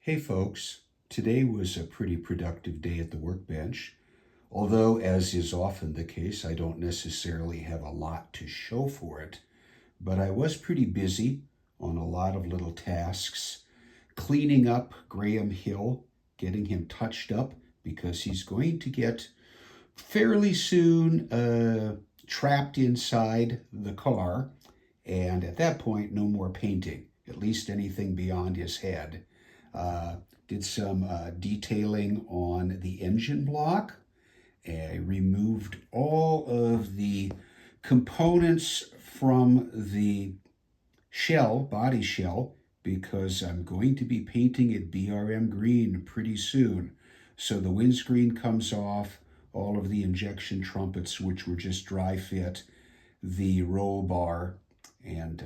Hey folks, today was a pretty productive day at the workbench, although as is often the case, I don't necessarily have a lot to show for it, but I was pretty busy on a lot of little tasks, cleaning up Graham Hill, getting him touched up because he's going to get fairly soon trapped inside the car, and at that point, no more painting, at least anything beyond his head. Uh, did some detailing on the engine block. I removed all of the components from the body shell, because I'm going to be painting it BRM green pretty soon. So the windscreen comes off, all of the injection trumpets, which were just dry fit, the roll bar, and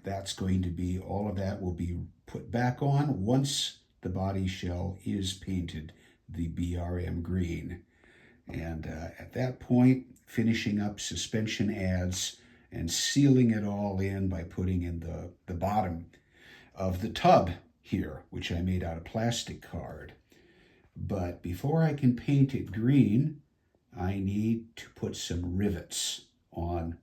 that's going to be, all of that will be put back on once the body shell is painted the BRM green. And at that point, finishing up suspension adds and sealing it all in by putting in the bottom of the tub here, which I made out of plastic card. But before I can paint it green, I need to put some rivets on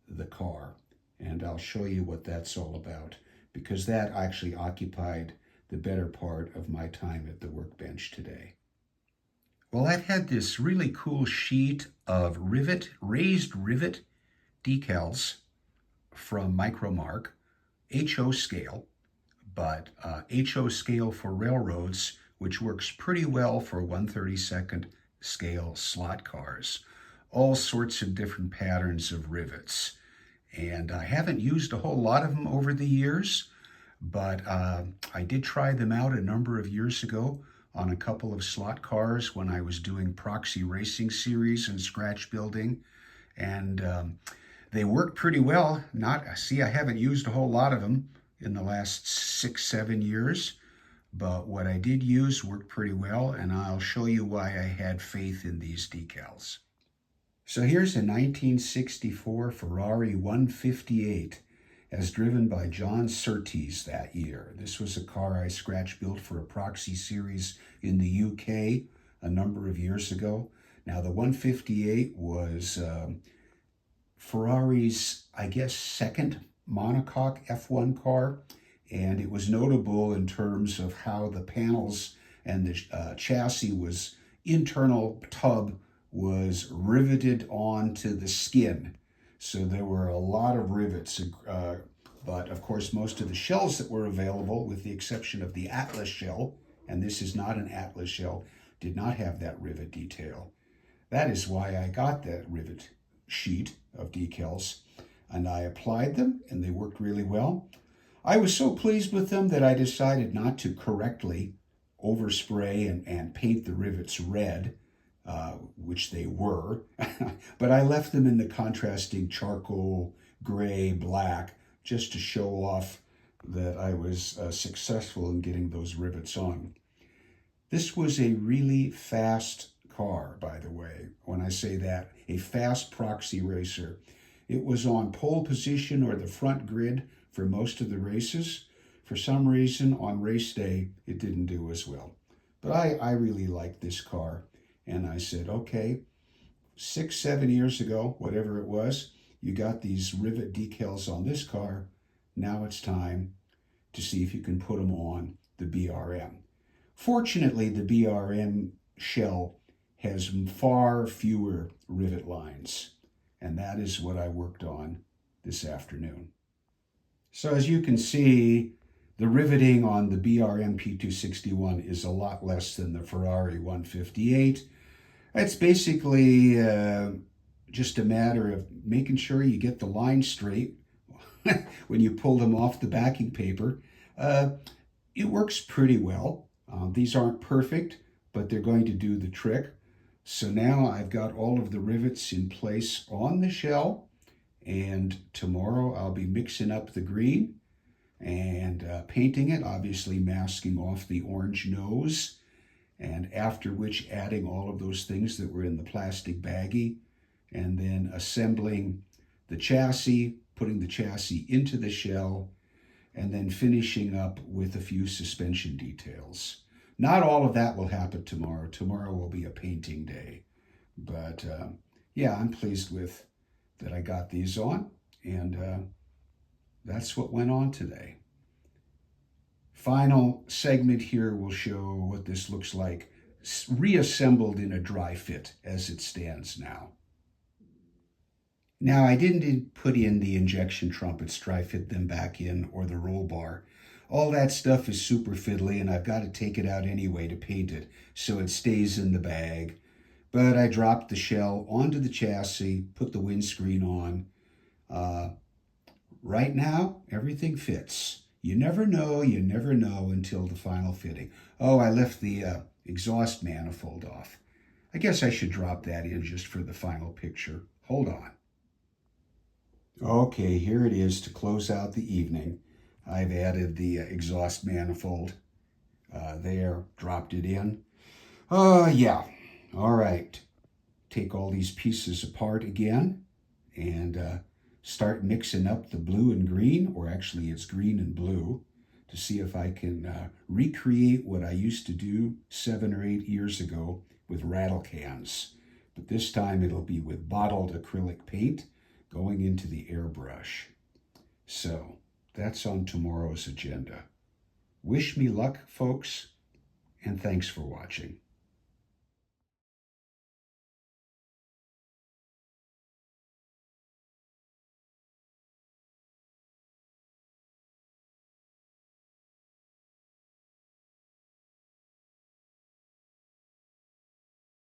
the car. And I'll show you what that's all about, because that actually occupied the better part of my time at the workbench today. Well, I've had this really cool sheet of raised rivet decals from Micromark, HO scale, but HO scale for railroads, which works pretty well for 1/32 scale slot cars. All sorts of different patterns of rivets. And I haven't used a whole lot of them over the years, but I did try them out a number of years ago on a couple of slot cars when I was doing proxy racing series and scratch building. And they worked pretty well. I haven't used a whole lot of them in the last 6-7 years, but what I did use worked pretty well, and I'll show you why I had faith in these decals. So here's a 1964 Ferrari 158 as driven by John Surtees that year. This was a car I scratch built for a proxy series in the UK a number of years ago. Now the 158 was Ferrari's, I guess, second monocoque F1 car, and it was notable in terms of how the panels and the chassis internal tub was riveted onto the skin. So there were a lot of rivets, but of course most of the shells that were available, with the exception of the Atlas shell, and this is not an Atlas shell, did not have that rivet detail. That is why I got that rivet sheet of decals, and I applied them, and they worked really well. I was so pleased with them that I decided not to correctly overspray and paint the rivets red, which they were, but I left them in the contrasting charcoal, gray, black, just to show off that I was successful in getting those rivets on. This was a really fast car, by the way. When I say that, a fast proxy racer. It was on pole position or the front grid for most of the races. For some reason, on race day, it didn't do as well. But I really liked this car. And I said, okay, 6-7 years ago, whatever it was, you got these rivet decals on this car. Now it's time to see if you can put them on the BRM. Fortunately, the BRM shell has far fewer rivet lines, and that is what I worked on this afternoon. So as you can see, the riveting on the BRM P261 is a lot less than the Ferrari 158. It's basically just a matter of making sure you get the lines straight when you pull them off the backing paper. It works pretty well. These aren't perfect, but they're going to do the trick. So now I've got all of the rivets in place on the shell, and tomorrow I'll be mixing up the green and painting it, obviously masking off the orange nose, and after which adding all of those things that were in the plastic baggie, and then assembling the chassis, putting the chassis into the shell, and then finishing up with a few suspension details. Not all of that will happen tomorrow. Tomorrow will be a painting day. But yeah, I'm pleased with that I got these on, and that's what went on today. Final segment here will show what this looks like reassembled in a dry fit as it stands now. Now, I didn't put in the injection trumpets, dry fit them back in, or the roll bar. All that stuff is super fiddly, and I've got to take it out anyway to paint it so it stays in the bag. But I dropped the shell onto the chassis, put the windscreen on. Right now, everything fits. You never know until the final fitting. Oh, I left the exhaust manifold off. I guess I should drop that in just for the final picture. Hold on. Okay, here it is to close out the evening. I've added the exhaust manifold there, dropped it in. Yeah, all right. Take all these pieces apart again and start mixing up the blue and green, or actually it's green and blue, to see if I can recreate what I used to do 7 or 8 years ago with rattle cans. But this time it'll be with bottled acrylic paint going into the airbrush. So that's on tomorrow's agenda. Wish me luck, folks, and thanks for watching.